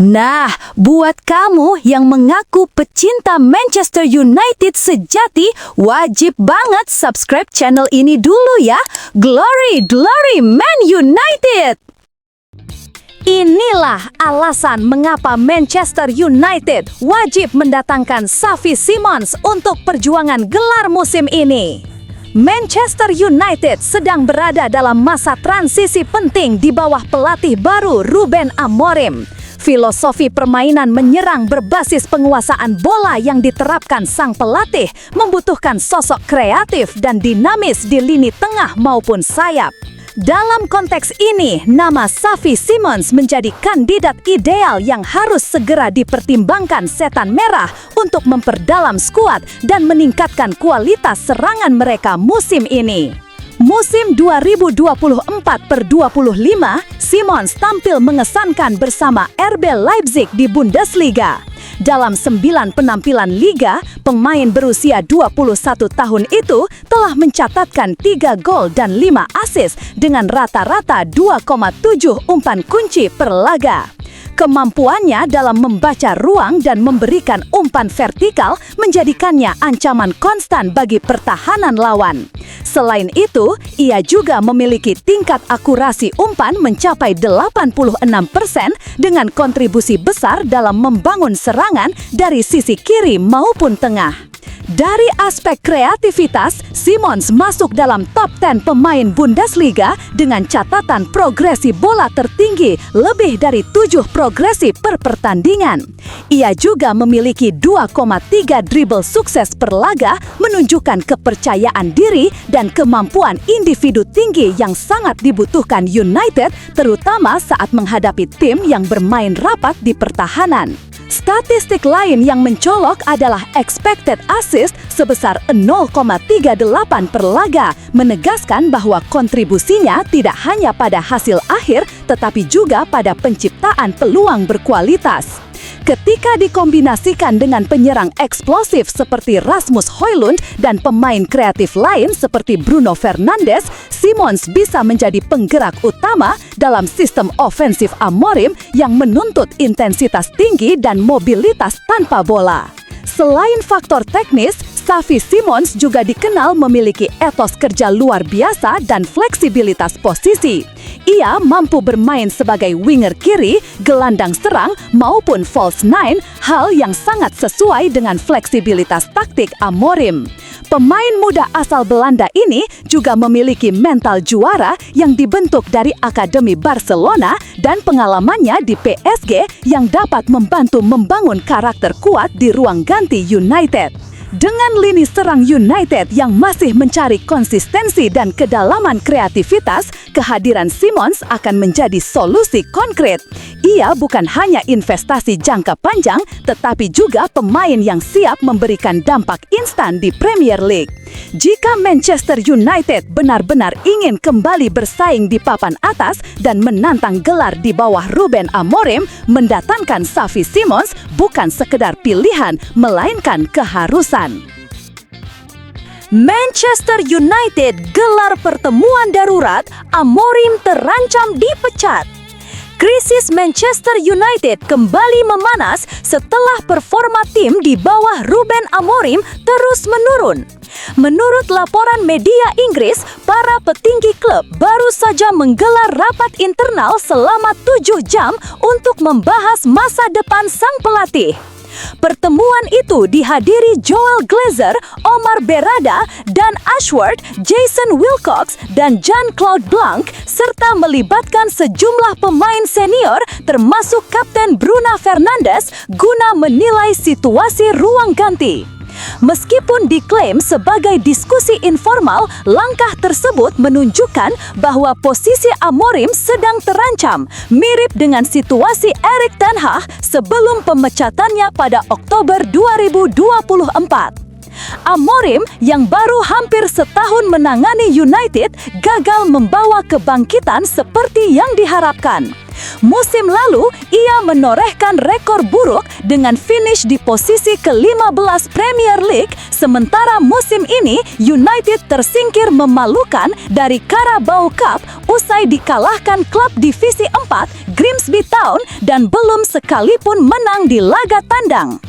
Nah, buat kamu yang mengaku pecinta Manchester United sejati, wajib banget subscribe channel ini dulu ya. Glory, glory Man United! Inilah alasan mengapa Manchester United wajib mendatangkan Xavi Simons untuk perjuangan gelar musim ini. Manchester United sedang berada dalam masa transisi penting di bawah pelatih baru Ruben Amorim. Filosofi permainan menyerang berbasis penguasaan bola yang diterapkan sang pelatih membutuhkan sosok kreatif dan dinamis di lini tengah maupun sayap. Dalam konteks ini, nama Xavi Simons menjadi kandidat ideal yang harus segera dipertimbangkan Setan Merah untuk memperdalam skuad dan meningkatkan kualitas serangan mereka musim ini. Musim 2024/25, Simons tampil mengesankan bersama RB Leipzig di Bundesliga. Dalam 9 penampilan liga, pemain berusia 21 tahun itu telah mencatatkan 3 gol dan 5 assist dengan rata-rata 2,7 umpan kunci per laga. Kemampuannya dalam membaca ruang dan memberikan umpan vertikal menjadikannya ancaman konstan bagi pertahanan lawan. Selain itu, ia juga memiliki tingkat akurasi umpan mencapai 86% dengan kontribusi besar dalam membangun serangan dari sisi kiri maupun tengah. Dari aspek kreativitas, Simons masuk dalam top 10 pemain Bundesliga dengan catatan progresi bola tertinggi lebih dari 7 progresi per pertandingan. Ia juga memiliki 2,3 dribble sukses per laga, menunjukkan kepercayaan diri dan kemampuan individu tinggi yang sangat dibutuhkan United, terutama saat menghadapi tim yang bermain rapat di pertahanan. Statistik lain yang mencolok adalah expected assist sebesar 0,38 per laga, menegaskan bahwa kontribusinya tidak hanya pada hasil akhir, tetapi juga pada penciptaan peluang berkualitas. Ketika dikombinasikan dengan penyerang eksplosif seperti Rasmus Højlund dan pemain kreatif lain seperti Bruno Fernandes, Simons bisa menjadi penggerak utama dalam sistem ofensif Amorim yang menuntut intensitas tinggi dan mobilitas tanpa bola. Selain faktor teknis, Xavi Simons juga dikenal memiliki etos kerja luar biasa dan fleksibilitas posisi. Ia mampu bermain sebagai winger kiri, gelandang serang, maupun false nine, hal yang sangat sesuai dengan fleksibilitas taktik Amorim. Pemain muda asal Belanda ini juga memiliki mental juara yang dibentuk dari Akademi Barcelona dan pengalamannya di PSG yang dapat membantu membangun karakter kuat di ruang ganti United. Dengan lini serang United yang masih mencari konsistensi dan kedalaman kreativitas, kehadiran Simons akan menjadi solusi konkret. Ia bukan hanya investasi jangka panjang, tetapi juga pemain yang siap memberikan dampak instan di Premier League. Jika Manchester United benar-benar ingin kembali bersaing di papan atas dan menantang gelar di bawah Ruben Amorim, mendatangkan Xavi Simons bukan sekedar pilihan, melainkan keharusan. Manchester United gelar pertemuan darurat, Amorim terancam dipecat. Krisis Manchester United kembali memanas setelah performa tim di bawah Ruben Amorim terus menurun. Menurut laporan media Inggris, para petinggi klub baru saja menggelar rapat internal selama 7 jam untuk membahas masa depan sang pelatih. Pertemuan itu dihadiri Joel Glazer, Omar Berrada, Dan Ashworth, Jason Wilcox, dan Jean-Claude Blanc, serta melibatkan sejumlah pemain senior termasuk Kapten Bruno Fernandes guna menilai situasi ruang ganti. Meskipun diklaim sebagai diskusi informal, langkah tersebut menunjukkan bahwa posisi Amorim sedang terancam, mirip dengan situasi Erik ten Hag sebelum pemecatannya pada Oktober 2024. Amorim yang baru hampir setahun menangani United gagal membawa kebangkitan seperti yang diharapkan. Musim lalu, ia menorehkan rekor buruk dengan finish di posisi ke-15 Premier League, sementara musim ini United tersingkir memalukan dari Carabao Cup usai dikalahkan klub Divisi 4 Grimsby Grimsby Town dan belum sekalipun menang di laga tandang.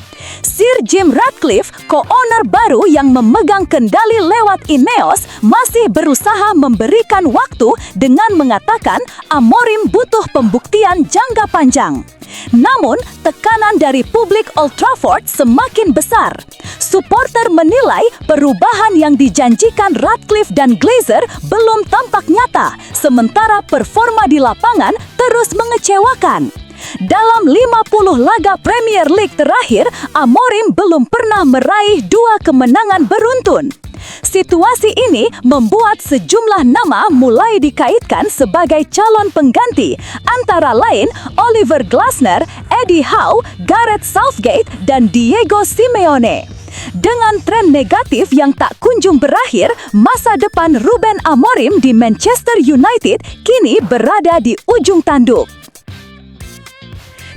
Sir Jim Ratcliffe, co-owner baru yang memegang kendali lewat Ineos, masih berusaha memberikan waktu dengan mengatakan Amorim butuh pembuktian jangka panjang. Namun, tekanan dari publik Old Trafford semakin besar. Supporter menilai perubahan yang dijanjikan Ratcliffe dan Glazer belum tampak nyata, sementara performa di lapangan terus mengecewakan. Dalam 50 laga Premier League terakhir, Amorim belum pernah meraih 2 kemenangan beruntun. Situasi ini membuat sejumlah nama mulai dikaitkan sebagai calon pengganti, antara lain Oliver Glasner, Eddie Howe, Gareth Southgate, dan Diego Simeone. Dengan tren negatif yang tak kunjung berakhir, masa depan Ruben Amorim di Manchester United kini berada di ujung tanduk.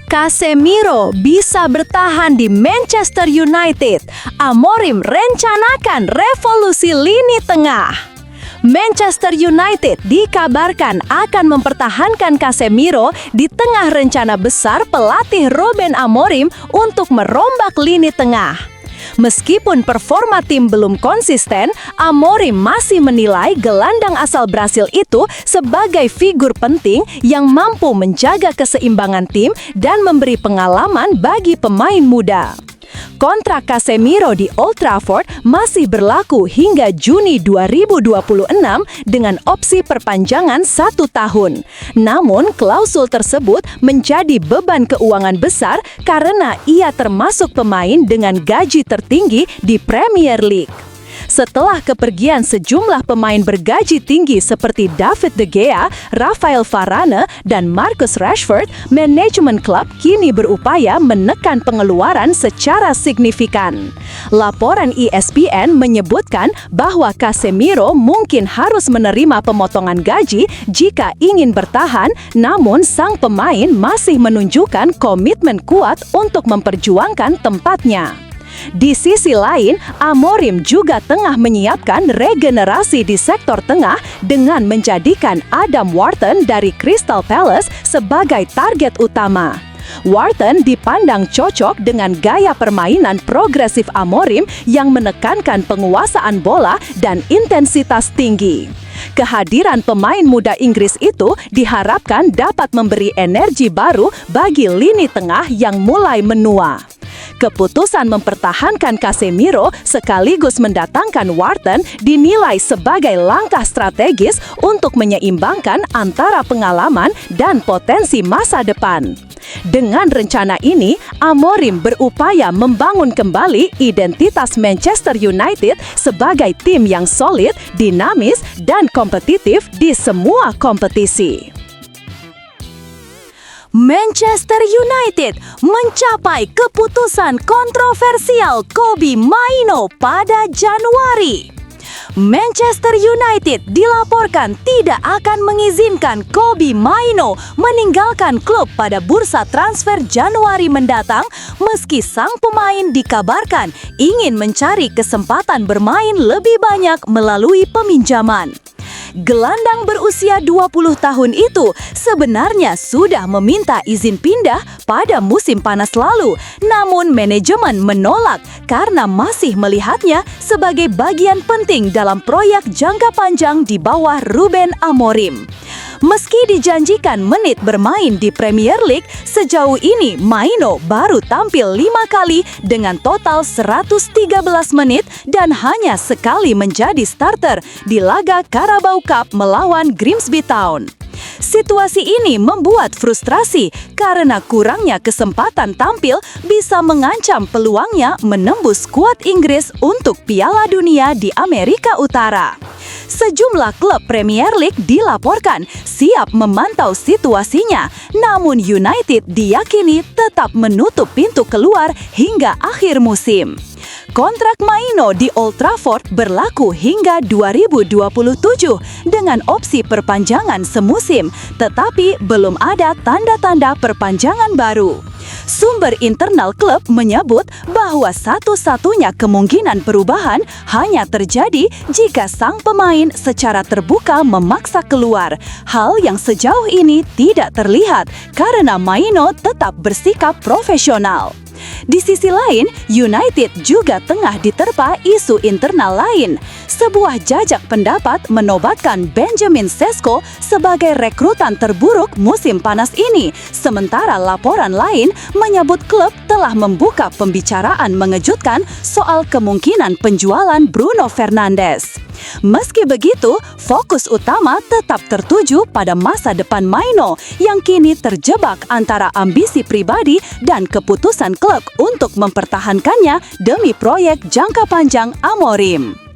Casemiro bisa bertahan di Manchester United. Amorim rencanakan revolusi lini tengah. Manchester United dikabarkan akan mempertahankan Casemiro di tengah rencana besar pelatih Ruben Amorim untuk merombak lini tengah. Meskipun performa tim belum konsisten, Amorim masih menilai gelandang asal Brasil itu sebagai figur penting yang mampu menjaga keseimbangan tim dan memberi pengalaman bagi pemain muda. Kontrak Casemiro di Old Trafford masih berlaku hingga Juni 2026 dengan opsi perpanjangan 1 tahun. Namun, klausul tersebut menjadi beban keuangan besar karena ia termasuk pemain dengan gaji tertinggi di Premier League. Setelah kepergian sejumlah pemain bergaji tinggi seperti David De Gea, Rafael Varane, dan Marcus Rashford, manajemen klub kini berupaya menekan pengeluaran secara signifikan. Laporan ESPN menyebutkan bahwa Casemiro mungkin harus menerima pemotongan gaji jika ingin bertahan, namun sang pemain masih menunjukkan komitmen kuat untuk memperjuangkan tempatnya. Di sisi lain, Amorim juga tengah menyiapkan regenerasi di sektor tengah dengan menjadikan Adam Wharton dari Crystal Palace sebagai target utama. Wharton dipandang cocok dengan gaya permainan progresif Amorim yang menekankan penguasaan bola dan intensitas tinggi. Kehadiran pemain muda Inggris itu diharapkan dapat memberi energi baru bagi lini tengah yang mulai menua. Keputusan mempertahankan Casemiro sekaligus mendatangkan Wharton dinilai sebagai langkah strategis untuk menyeimbangkan antara pengalaman dan potensi masa depan. Dengan rencana ini, Amorim berupaya membangun kembali identitas Manchester United sebagai tim yang solid, dinamis, dan kompetitif di semua kompetisi. Manchester United mencapai keputusan kontroversial Kobbie Mainoo pada Januari. Manchester United dilaporkan tidak akan mengizinkan Kobbie Mainoo meninggalkan klub pada bursa transfer Januari mendatang, meski sang pemain dikabarkan ingin mencari kesempatan bermain lebih banyak melalui peminjaman. Gelandang berusia 20 tahun itu sebenarnya sudah meminta izin pindah pada musim panas lalu, namun manajemen menolak karena masih melihatnya sebagai bagian penting dalam proyek jangka panjang di bawah Ruben Amorim. Meski dijanjikan menit bermain di Premier League, sejauh ini Mainoo baru tampil 5 kali dengan total 113 menit dan hanya sekali menjadi starter di laga Carabao Cup melawan Grimsby Town. Situasi ini membuat frustrasi karena kurangnya kesempatan tampil bisa mengancam peluangnya menembus skuad Inggris untuk Piala Dunia di Amerika Utara. Sejumlah klub Premier League dilaporkan siap memantau situasinya, namun United diyakini tetap menutup pintu keluar hingga akhir musim. Kontrak Mainoo di Old Trafford berlaku hingga 2027 dengan opsi perpanjangan semusim, tetapi belum ada tanda-tanda perpanjangan baru. Sumber internal klub menyebut bahwa satu-satunya kemungkinan perubahan hanya terjadi jika sang pemain secara terbuka memaksa keluar. Hal yang sejauh ini tidak terlihat karena Maino tetap bersikap profesional. Di sisi lain, United juga tengah diterpa isu internal lain. Sebuah jajak pendapat menobatkan Benjamin Sesko sebagai rekrutan terburuk musim panas ini, sementara laporan lain menyebut klub telah membuka pembicaraan mengejutkan soal kemungkinan penjualan Bruno Fernandes. Meski begitu, fokus utama tetap tertuju pada masa depan Maino yang kini terjebak antara ambisi pribadi dan keputusan klub untuk mempertahankannya demi proyek jangka panjang Amorim.